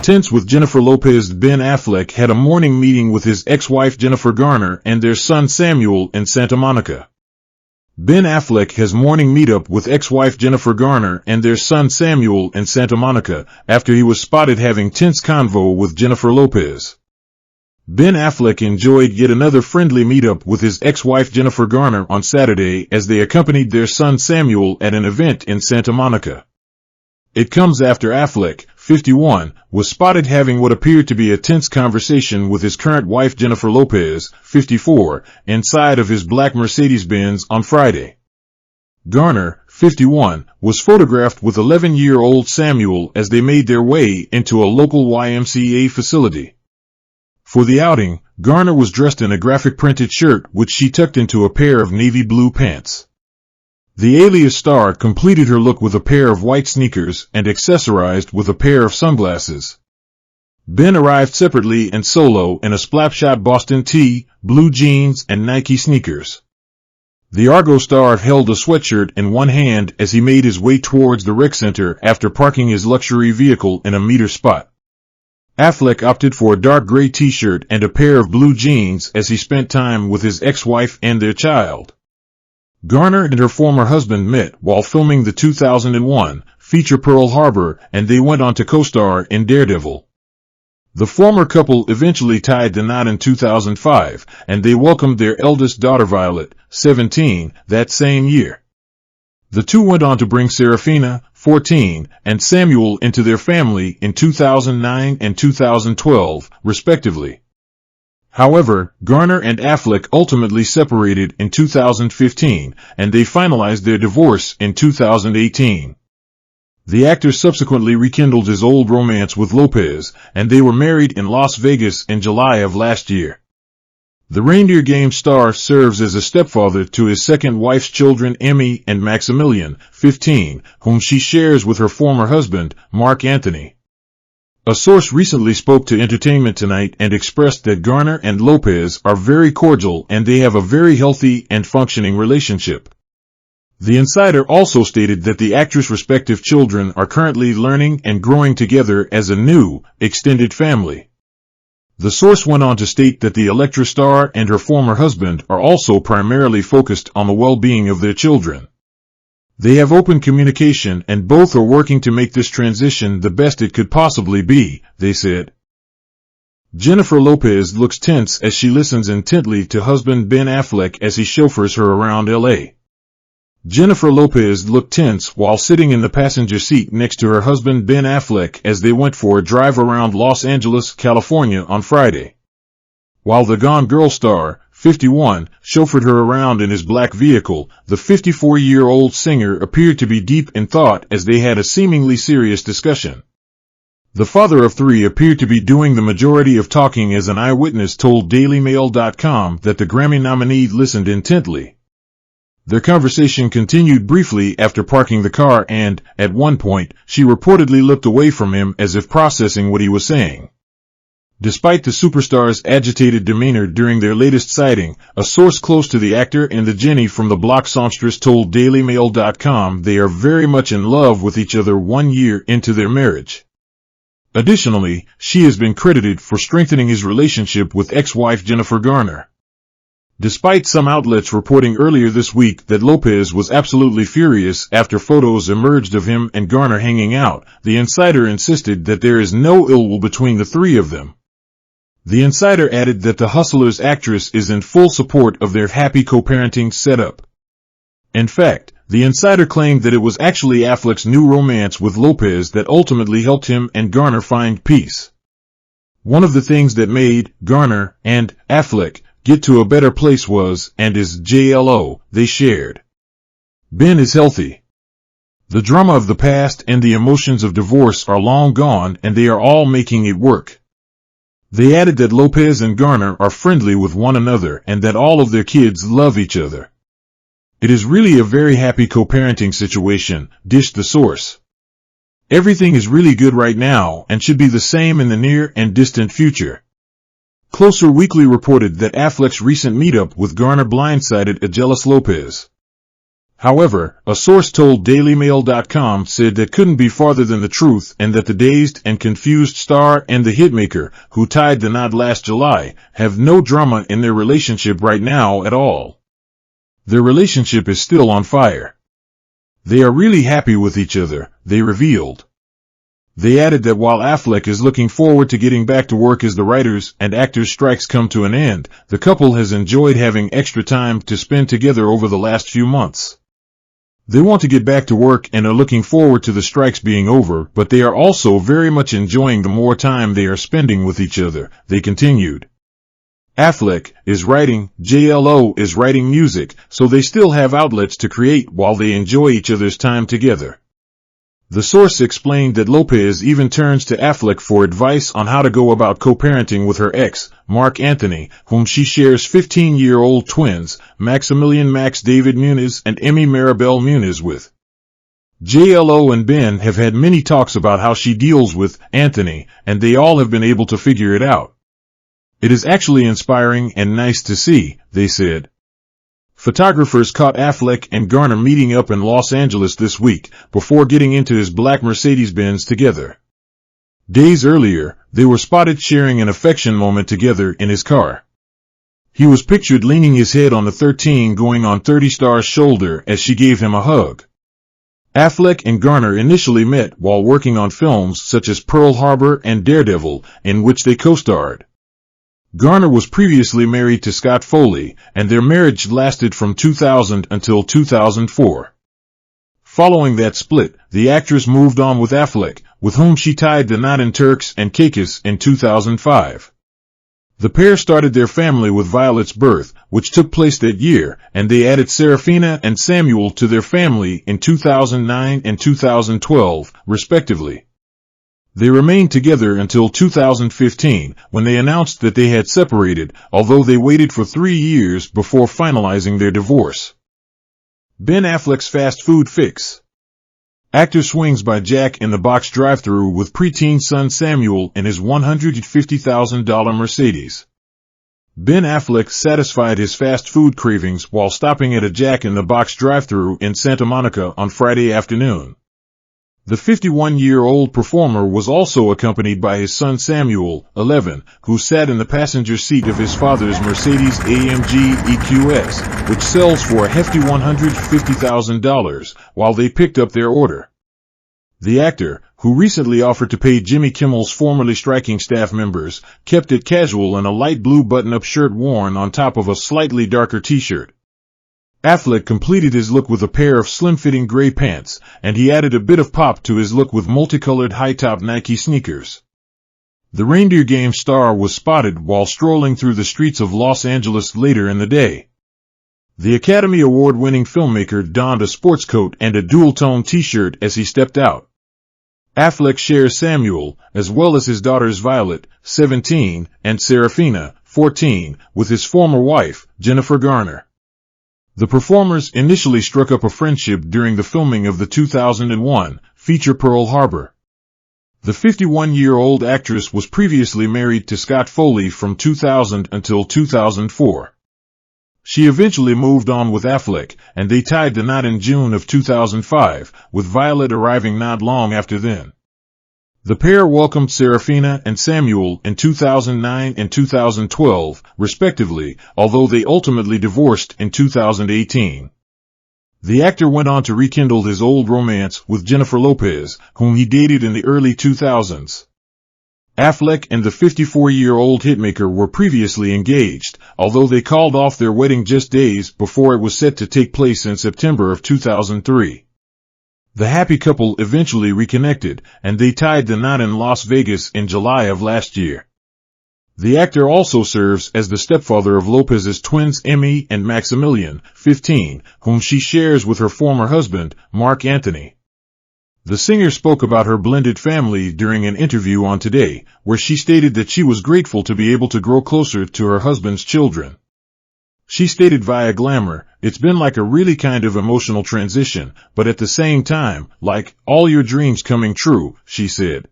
Tense with Jennifer Lopez. Ben Affleck had a morning meeting with his ex-wife Jennifer Garner and their son Samuel in Santa Monica. Ben Affleck has morning meetup with ex-wife Jennifer Garner and their son Samuel in Santa Monica after he was spotted having tense convo with Jennifer Lopez. Ben Affleck enjoyed yet another friendly meetup with his ex-wife Jennifer Garner on Saturday as they accompanied their son Samuel at an event in Santa Monica. It comes after Affleck, 51, was spotted having what appeared to be a tense conversation with his current wife Jennifer Lopez, 54, inside of his black Mercedes-Benz on Friday. Garner, 51, was photographed with 11-year-old Samuel as they made their way into a local YMCA facility. For the outing, Garner was dressed in a graphic printed shirt which she tucked into a pair of navy blue pants. The Alias star completed her look with a pair of white sneakers and accessorized with a pair of sunglasses. Ben arrived separately and solo in a Slapshot Boston tee, blue jeans, and Nike sneakers. The Argo star held a sweatshirt in one hand as he made his way towards the rec center after parking his luxury vehicle in a meter spot. Affleck opted for a dark gray t-shirt and a pair of blue jeans as he spent time with his ex-wife and their child. Garner and her former husband met while filming the 2001 feature Pearl Harbor, and they went on to co-star in Daredevil. The former couple eventually tied the knot in 2005, and they welcomed their eldest daughter Violet, 17, that same year. The two went on to bring Serafina, 14, and Samuel into their family in 2009 and 2012, respectively. However, Garner and Affleck ultimately separated in 2015, and they finalized their divorce in 2018. The actor subsequently rekindled his old romance with Lopez, and they were married in Las Vegas in July of last year. The Reindeer Games star serves as a stepfather to his second wife's children Emmy and Maximilian, 15, whom she shares with her former husband, Mark Anthony. A source recently spoke to Entertainment Tonight and expressed that Garner and Lopez are very cordial and they have a very healthy and functioning relationship. The insider also stated that the actress' respective children are currently learning and growing together as a new, extended family. The source went on to state that the Elektra star and her former husband are also primarily focused on the well-being of their children. They have open communication and both are working to make this transition the best it could possibly be, they said. Jennifer Lopez looks tense as she listens intently to husband Ben Affleck as he chauffeurs her around L.A. Jennifer Lopez looked tense while sitting in the passenger seat next to her husband Ben Affleck as they went for a drive around Los Angeles, California on Friday. While the Gone Girl star, 51, chauffeured her around in his black vehicle, the 54-year-old singer appeared to be deep in thought as they had a seemingly serious discussion. The father of three appeared to be doing the majority of talking as an eyewitness told DailyMail.com that the Grammy nominee listened intently. Their conversation continued briefly after parking the car and, at one point, she reportedly looked away from him as if processing what he was saying. Despite the superstar's agitated demeanor during their latest sighting, a source close to the actor and the Jenny from the Block songstress told DailyMail.com they are very much in love with each other 1 year into their marriage. Additionally, she has been credited for strengthening his relationship with ex-wife Jennifer Garner. Despite some outlets reporting earlier this week that Lopez was absolutely furious after photos emerged of him and Garner hanging out, the insider insisted that there is no ill will between the three of them. The insider added that the Hustlers actress is in full support of their happy co-parenting setup. In fact, the insider claimed that it was actually Affleck's new romance with Lopez that ultimately helped him and Garner find peace. One of the things that made Garner and Affleck get to a better place was, and is JLO, they shared. Ben is healthy. The drama of the past and the emotions of divorce are long gone and they are all making it work. They added that Lopez and Garner are friendly with one another and that all of their kids love each other. It is really a very happy co-parenting situation, dished the source. Everything is really good right now and should be the same in the near and distant future. Closer Weekly reported that Affleck's recent meetup with Garner blindsided a jealous Lopez. However, a source told DailyMail.com said that couldn't be farther than the truth and that the dazed and confused star and the hitmaker, who tied the knot last July, have no drama in their relationship right now at all. Their relationship is still on fire. They are really happy with each other, they revealed. They added that while Affleck is looking forward to getting back to work as the writers' and actors' strikes come to an end, the couple has enjoyed having extra time to spend together over the last few months. They want to get back to work and are looking forward to the strikes being over, but they are also very much enjoying the more time they are spending with each other, they continued. Affleck is writing, JLO is writing music, so they still have outlets to create while they enjoy each other's time together. The source explained that Lopez even turns to Affleck for advice on how to go about co-parenting with her ex, Mark Anthony, whom she shares 15-year-old twins, Maximilian Max David Muniz and Emmy Maribel Muniz with. JLO and Ben have had many talks about how she deals with Anthony, and they all have been able to figure it out. It is actually inspiring and nice to see, they said. Photographers caught Affleck and Garner meeting up in Los Angeles this week, before getting into his black Mercedes-Benz together. Days earlier, they were spotted sharing an affection moment together in his car. He was pictured leaning his head on the 13 going on 30 Star's shoulder as she gave him a hug. Affleck and Garner initially met while working on films such as Pearl Harbor and Daredevil, in which they co-starred. Garner was previously married to Scott Foley, and their marriage lasted from 2000 until 2004. Following that split, the actress moved on with Affleck, with whom she tied the knot in Turks and Caicos in 2005. The pair started their family with Violet's birth, which took place that year, and they added Serafina and Samuel to their family in 2009 and 2012, respectively. They remained together until 2015, when they announced that they had separated, although they waited for 3 years before finalizing their divorce. Ben Affleck's fast food fix. Actor swings by Jack in the Box drive-thru with preteen son Samuel in his $150,000 Mercedes. Ben Affleck satisfied his fast food cravings while stopping at a Jack in the Box drive-thru in Santa Monica on Friday afternoon. The 51-year-old performer was also accompanied by his son Samuel, 11, who sat in the passenger seat of his father's Mercedes-AMG EQS, which sells for a hefty $150,000, while they picked up their order. The actor, who recently offered to pay Jimmy Kimmel's formerly striking staff members, kept it casual in a light blue button-up shirt worn on top of a slightly darker t-shirt. Affleck completed his look with a pair of slim-fitting gray pants, and he added a bit of pop to his look with multicolored high-top Nike sneakers. The Reindeer Game star was spotted while strolling through the streets of Los Angeles later in the day. The Academy Award-winning filmmaker donned a sports coat and a dual-tone t-shirt as he stepped out. Affleck shares Samuel, as well as his daughters Violet, 17, and Serafina, 14, with his former wife, Jennifer Garner. The performers initially struck up a friendship during the filming of the 2001 feature Pearl Harbor. The 51-year-old actress was previously married to Scott Foley from 2000 until 2004. She eventually moved on with Affleck, and they tied the knot in June of 2005, with Violet arriving not long after then. The pair welcomed Serafina and Samuel in 2009 and 2012, respectively, although they ultimately divorced in 2018. The actor went on to rekindle his old romance with Jennifer Lopez, whom he dated in the early 2000s. Affleck and the 54-year-old hitmaker were previously engaged, although they called off their wedding just days before it was set to take place in September of 2003. The happy couple eventually reconnected, and they tied the knot in Las Vegas in July of last year. The actor also serves as the stepfather of Lopez's twins Emmy and Maximilian, 15, whom she shares with her former husband, Mark Anthony. The singer spoke about her blended family during an interview on Today, where she stated that she was grateful to be able to grow closer to her husband's children. She stated via Glamour, "It's been like a really kind of emotional transition, but at the same time, like, all your dreams coming true," she said.